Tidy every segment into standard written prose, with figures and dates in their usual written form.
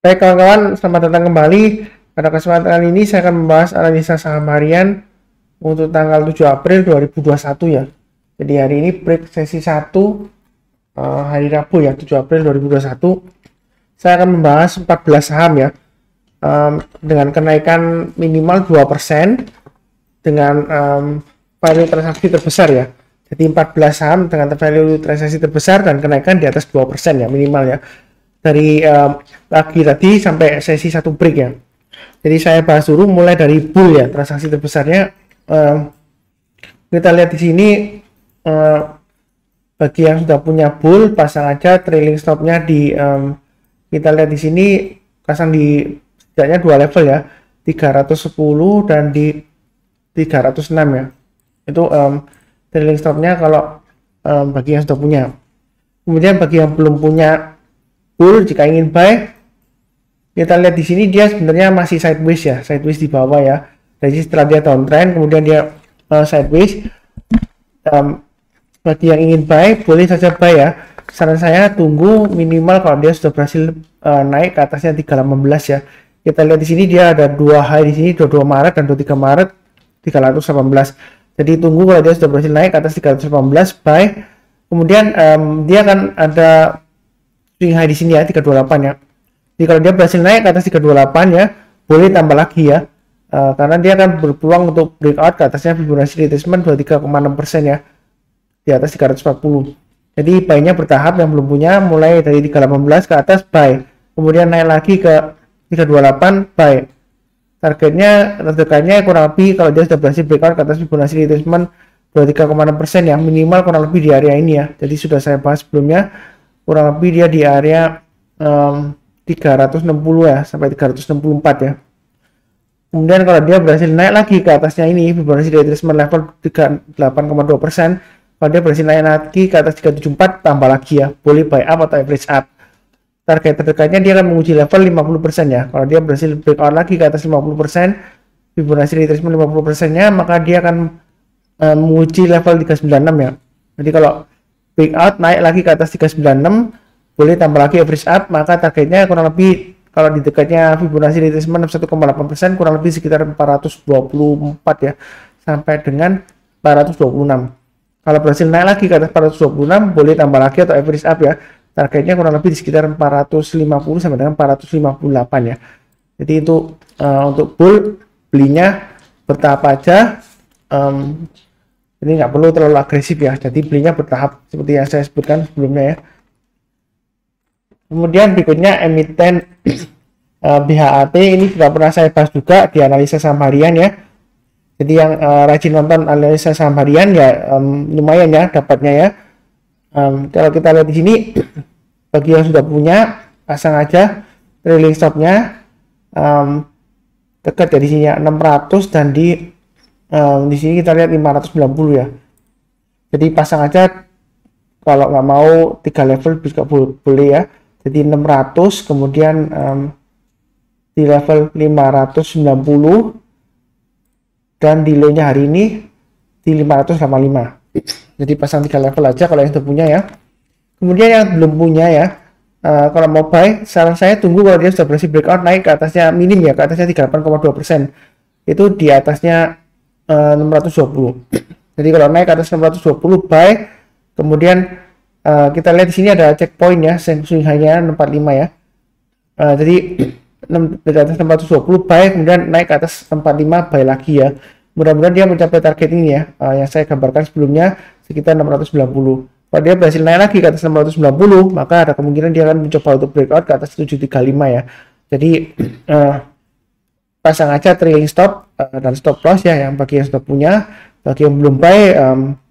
Baik kawan-kawan, selamat datang kembali. Pada kesempatan kali ini saya akan membahas analisa saham harian untuk tanggal 7 April 2021 ya. Jadi hari ini break sesi 1 hari Rabu ya, 7 April 2021. Saya akan membahas 14 saham ya. Dengan kenaikan minimal 2% dengan value transaksi terbesar ya. Jadi 14 saham dengan value transaksi terbesar dan kenaikan di atas 2% ya minimal ya. Dari pagi tadi sampai sesi 1 break ya. Jadi saya bahas dulu mulai dari bull ya, transaksi terbesarnya. Kita lihat di sini bagi yang sudah punya bull, pasang aja trailing stopnya di kita lihat di sini pasang di setidaknya 2 level ya, 310 dan di 306 ya. Itu trailing stopnya kalau bagi yang sudah punya. Kemudian bagi yang belum punya bull, jika ingin buy, kita lihat di sini dia sebenarnya masih sideways ya, sideways di bawah ya. Jadi setelah dia downtrend kemudian dia sideways. Bagi yang ingin buy boleh saja buy ya. Saran saya tunggu minimal kalau dia sudah berhasil naik ke atasnya 318 ya. Kita lihat di sini dia ada 2 high di sini, 22 Maret dan 23 Maret 318. Jadi tunggu kalau dia sudah berhasil naik ke atas 318 buy. Kemudian dia akan ada swing high di sini ya, 328 ya. Jadi kalau dia berhasil naik ke atas 328 ya, boleh tambah lagi ya. Karena dia akan berpeluang untuk breakout ke atasnya Fibonacci retracement 23,6% ya. Di atas 340. Jadi buy-nya bertahap, yang belum punya mulai dari 318 ke atas buy. Kemudian naik lagi ke 328 buy. Targetnya kurang lebih kalau dia sudah berhasil breakout ke atas Fibonacci retracement 23,6% ya, minimal kurang lebih di area ini ya. Jadi sudah saya bahas sebelumnya, kurang lebih dia di area 360 ya sampai 364 ya. Kemudian kalau dia berhasil naik lagi ke atasnya ini Fibonacci retracement level 38,2%, kalau dia berhasil naik lagi ke atas 374 tambah lagi ya, boleh buy up atau average up. Target terdekatnya dia akan menguji level 50% ya. Kalau dia berhasil breakout lagi ke atas 50% Fibonacci retracement 50% nya, maka dia akan menguji level 396 ya. Jadi kalau breakout naik lagi ke atas 396 boleh tambah lagi average up, maka targetnya kurang lebih kalau di dekatnya Fibonacci retracement 1,8% kurang lebih sekitar 424 ya sampai dengan 426. Kalau berhasil naik lagi ke atas 426 boleh tambah lagi atau average up ya, targetnya kurang lebih di sekitar 450 sampai dengan 458 ya. Jadi itu untuk bull belinya bertahap aja. Ini nggak perlu terlalu agresif ya, jadi belinya bertahap seperti yang saya sebutkan sebelumnya ya. Kemudian berikutnya emiten BHAT, ini sudah pernah saya bahas juga di analisa saham harian ya. Jadi yang rajin nonton analisa saham harian ya lumayan ya dapatnya ya. Kalau kita lihat di sini bagi yang sudah punya pasang aja trailing stopnya dekat dari sini ya, 600 dan di sini kita lihat 590 ya. Jadi pasang aja kalau nggak mau 3 level bisa boleh ya. Jadi 600 kemudian di level 590 dan di low-nya hari ini di 585. Jadi pasang 3 level aja kalau yang sudah punya ya. Kemudian yang belum punya ya, kalau mau buy saran saya tunggu kalau dia sudah berhasil breakout naik ke atasnya minim ya, ke atasnya 38,2%. Itu di atasnya 620. Jadi kalau naik ke atas 620 buy. Kemudian kita lihat di sini ada checkpoint ya, swing high-nya 65 ya. Jadi dari atas 620 buy, kemudian naik ke atas 45 buy lagi ya. Mudah-mudahan dia mencapai target ini ya, yang saya gambarkan sebelumnya sekitar 690. Kalau dia berhasil naik lagi ke atas 690, maka ada kemungkinan dia akan mencoba untuk breakout ke atas 735 ya. Jadi pasang aja trailing stop dan stop loss ya, yang bagi yang sudah punya. Bagi yang belum buy,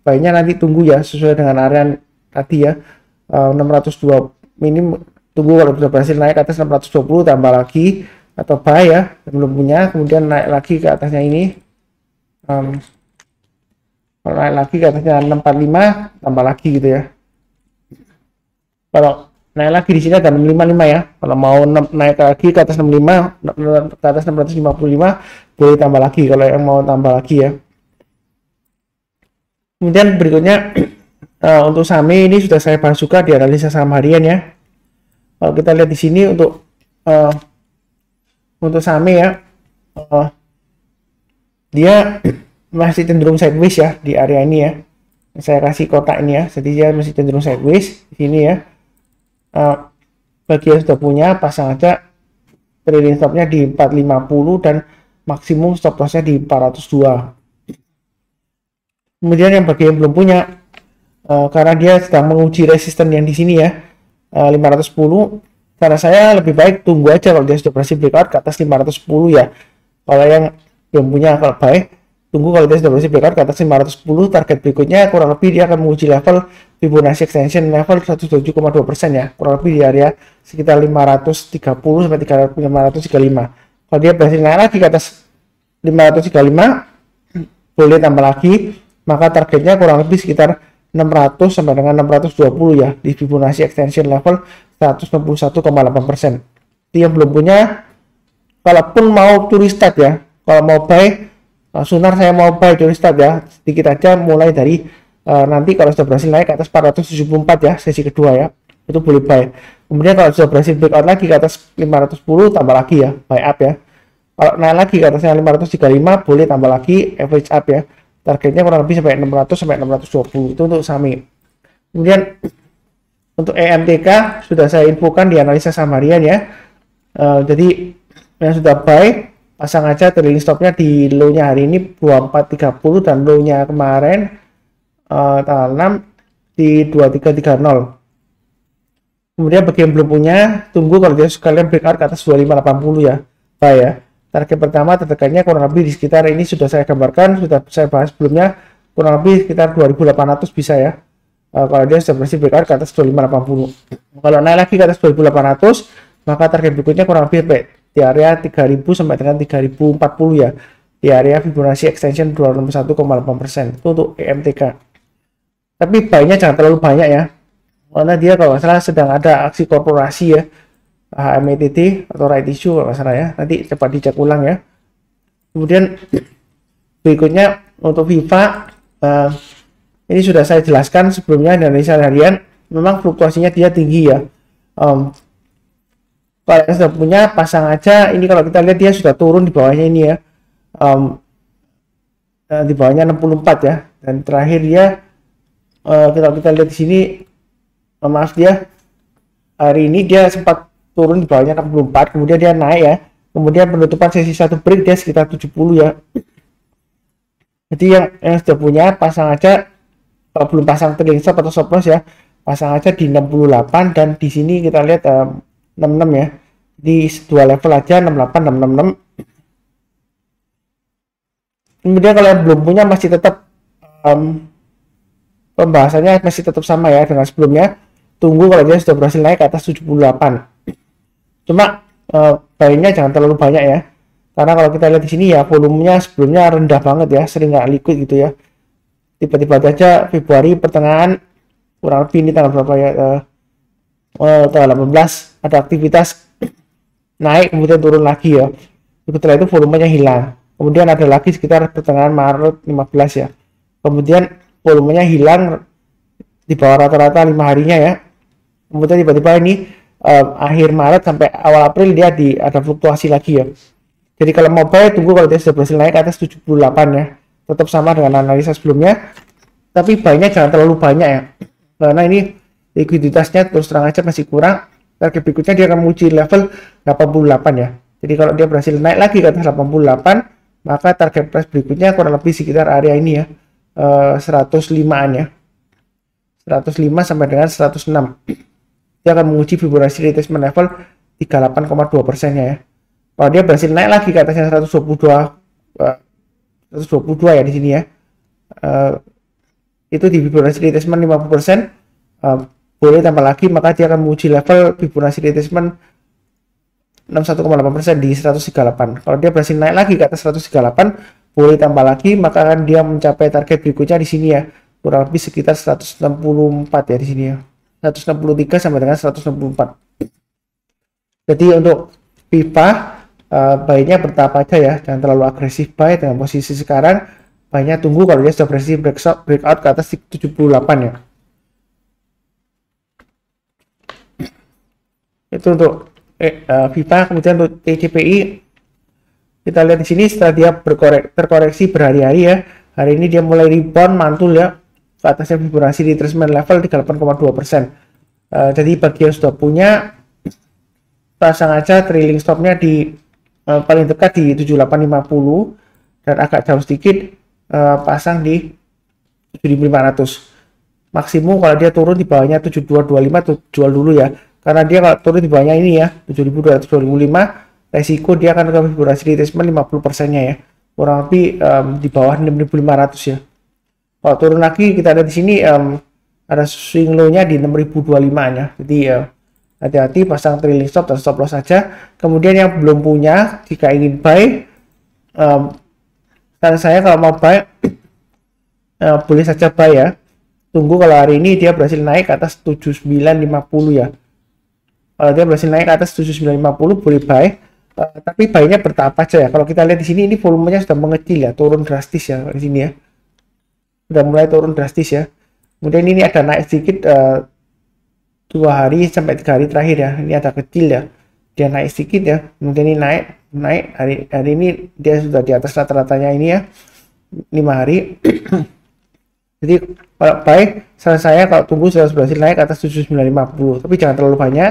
buy-nya nanti tunggu ya sesuai dengan area tadi ya, 602 minim, tunggu kalau sudah berhasil naik ke atas 620 tambah lagi atau buy ya, belum punya. Kemudian naik lagi ke atasnya ini, kalau naik lagi ke atasnya 645 tambah lagi gitu ya. Kalau naik lagi di sini ada 655 ya, kalau mau naik lagi ke atas 65 ke atas 655 boleh tambah lagi kalau yang mau tambah lagi ya. Kemudian berikutnya untuk saham ini sudah saya bahas juga di analisa saham harian ya. Kalau kita lihat di sini untuk uh, untuk SAME ya, dia masih cenderung sideways ya di area ini ya. Saya kasih kotak ini ya, jadi dia masih cenderung sideways di sini ya. Bagi yang sudah punya, pasang aja trailing stopnya di 450 dan maksimum stop lossnya di 402. Kemudian yang bagi yang belum punya, karena dia sedang menguji resisten yang di sini ya, 510, karena saya lebih baik tunggu aja kalau dia sudah berhasil breakout ke atas 510 ya. Kalau yang belum punya, kalau baik tunggu kalau dia sudah berhasil breakout ke atas 510, target berikutnya kurang lebih dia akan menguji level Fibonacci extension level 107,2% ya, kurang lebih di area sekitar 530 sampai 535. Kalau dia berhasil naik lagi ke atas 535, boleh tambah lagi, maka targetnya kurang lebih sekitar 600 sampai dengan 620 ya di Fibonacci extension level 161,8%. Jadi yang belum punya, kalaupun mau curi start ya, kalau mau buy Sunar, saya mau buy curi start ya, sedikit aja mulai dari nanti kalau sudah berhasil naik ke atas 474 ya, sesi kedua ya, itu boleh buy. Kemudian kalau sudah berhasil breakout lagi ke atas 510, tambah lagi ya, buy up ya. Kalau naik lagi ke atasnya 535, boleh tambah lagi, average up ya. Targetnya kurang lebih sampai 600 sampai 620, itu untuk SAME. Kemudian untuk EMTK sudah saya infokan di analisa saham harian ya. Jadi yang sudah buy, pasang aja trailing stopnya di low-nya hari ini 2430 dan low-nya kemarin tanggal 6 di 2330. Kemudian bagi yang belum punya, tunggu kalau dia sekalian breakout ke atas 2580 ya, buy ya. Target pertama terdekatnya kurang lebih di sekitar ini, sudah saya gambarkan, sudah saya bahas sebelumnya, kurang lebih sekitar 2800 bisa ya. Kalau dia sudah berhasil breakout ke atas 2580. Kalau naik lagi ke atas 2800, maka target berikutnya kurang lebih di area 3000 sampai dengan 3040 ya, di area Fibonacci extension 261,8%. Itu untuk EMTK. Tapi buy-nya jangan terlalu banyak ya, karena dia kalau nggak salah sedang ada aksi korporasi ya, HMETT atau right issue kalau nggak salah ya, nanti cepat dicek ulang ya. Kemudian berikutnya untuk FIFA, ini sudah saya jelaskan sebelumnya di analisa harian, memang fluktuasinya dia tinggi ya. Kalau yang sudah punya, pasang aja. Ini kalau kita lihat dia sudah turun di bawahnya ini ya, di bawahnya 64 ya, dan terakhir dia kalau kita lihat di sini, maaf, dia hari ini dia sempat turun di bawahnya 64, kemudian dia naik ya, kemudian penutupan sesi satu break dia sekitar 70 ya. Jadi yang sudah punya, pasang aja. Kalau belum pasang trailing stop atau stop loss ya, pasang aja di 68, dan di sini kita lihat 66 ya, di dua level aja, 68 dan 66. Kemudian kalau yang belum punya, masih tetap pembahasannya masih tetap sama ya dengan sebelumnya, tunggu kalau dia sudah berhasil naik ke atas 78. Cuma buy-nya jangan terlalu banyak ya, karena kalau kita lihat di sini ya, volumenya sebelumnya rendah banget ya, sering nggak liquid gitu ya. Tiba-tiba aja Februari pertengahan, kurang lebih ini tanggal berapa ya, tanggal 18, ada aktivitas naik kemudian turun lagi ya. Setelah itu volumenya hilang. Kemudian ada lagi sekitar pertengahan Maret 15 ya, kemudian volumenya hilang di bawah rata-rata 5 harinya ya. Kemudian tiba-tiba ini akhir Maret sampai awal April dia ada fluktuasi lagi ya. Jadi kalau mau buy, tunggu kalau dia sudah berhasil naik ke atas 78 ya. Tetap sama dengan analisa sebelumnya, tapi buy-nya jangan terlalu banyak ya, karena ini likuiditasnya terus terang aja masih kurang. Target berikutnya dia akan menguji level 88 ya. Jadi kalau dia berhasil naik lagi ke atas 88, maka target price berikutnya kurang lebih sekitar area ini ya, 105-an ya, 105 sampai dengan 106. Dia akan menguji Fibonacci retracement level 38,2% ya. Kalau dia berhasil naik lagi ke atasnya 122 ya di sini ya, itu di Fibonacci retracement 50%, boleh tambah lagi, maka dia akan menguji level Fibonacci retracement 61,8% di 138. Kalau dia berhasil naik lagi ke atas 138, boleh tambah lagi, maka akan dia mencapai target berikutnya di sini ya, kurang lebih sekitar 164 ya di sini ya, 163 sampai dengan 164. Jadi untuk FIFA, buy-nya bertahap aja ya, jangan terlalu agresif buy dengan posisi sekarang. Buy-nya tunggu kalau dia sudah berhasil breakout ke atas 78 ya. Itu untuk VIPA. Kemudian untuk TCPI kita lihat di sini setelah dia terkoreksi berhari-hari ya, hari ini dia mulai rebound mantul ya ke atasnya Fibonacci retracement level 38,2%. Jadi bagi yang sudah punya, pasang aja trailing stopnya di paling dekat di 7850 dan agak jauh sedikit pasang di 7500. Maksimum kalau dia turun di bawahnya 7225 tuh jual dulu ya, karena dia kalau turun di bawahnya ini ya 7200 2005, resiko dia akan ke Fibonacci retracement 50%-nya ya, kurang lebih di bawah 6500 ya. Kalau turun lagi kita ada di sini ada swing low-nya di 6025 ya. Jadi hati-hati pasang trailing stop dan stop loss saja. Kemudian yang belum punya, jika ingin buy, saran saya kalau mau buy boleh saja buy ya. Tunggu kalau hari ini dia berhasil naik ke atas 7950 ya. Kalau dia berhasil naik ke atas 7950 boleh buy. Tapi buy-nya bertahap aja ya. Kalau kita lihat di sini ini volumenya sudah mengecil ya, turun drastis ya di sini ya. Sudah mulai turun drastis ya. Kemudian ini ada naik sedikit 2 hari sampai 3 hari terakhir ya. Ini ada kecil ya. Dia naik sedikit ya. Kemudian ini naik hari ini dia sudah di atas rata-ratanya ini ya. 5 hari. Jadi kalau buy, saran saya kalau tunggu sudah berhasil naik ke atas 7950, tapi jangan terlalu banyak.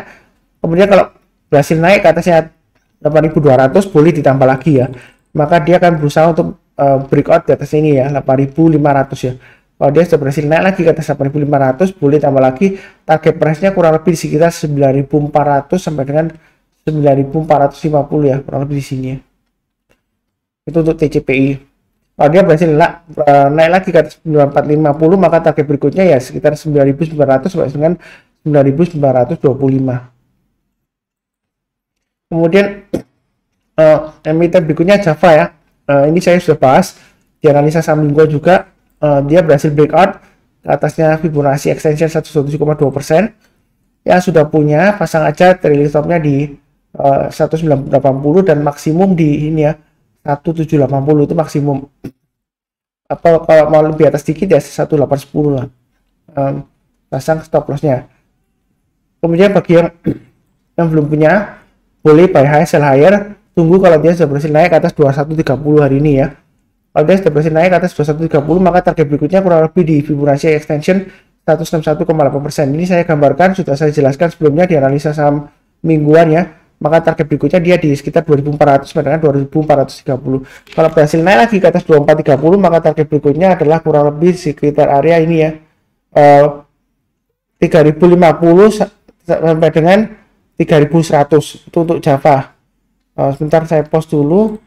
Kemudian kalau berhasil naik ke atasnya 8200 boleh ditambah lagi ya. Maka dia akan berusaha untuk breakout di atas ini ya, 8500 ya. Kalau dia sudah berhasil naik lagi ke atas 8500 boleh tambah lagi. Target price-nya kurang lebih di sekitar 9400 sampai dengan 9450 ya, kurang lebih di sini ya. Itu untuk TCPI. Kalau dia berhasil naik lagi ke atas 9450, maka target berikutnya ya sekitar 9900 sampai dengan 9925. Kemudian emiten berikutnya Java ya. Ini saya sudah bahas di analisa saham minggu juga. Dia berhasil breakout ke atasnya Fibonacci extension 117,2%. Yang sudah punya, pasang aja trailing stopnya di 1980 dan maksimum di ini ya 1780 itu maksimum. Apa kalau mau lebih atas sedikit ya 1810 lah. Pasang stop lossnya. Kemudian bagi yang belum punya, boleh buy high sell higher. Tunggu kalau dia sudah berhasil naik ke atas 2130 hari ini ya. Kalau dia sudah berhasil naik ke atas 2130, maka target berikutnya kurang lebih di Fibonacci extension 161,8%. Ini saya gambarkan, sudah saya jelaskan sebelumnya di analisa saham mingguan ya. Maka target berikutnya dia di sekitar 2400 sampai dengan 2430. Kalau berhasil naik lagi ke atas 2430, maka target berikutnya adalah kurang lebih sekitar area ini ya, 3050 sampai dengan 3100. Itu untuk Java. Sebentar saya post dulu.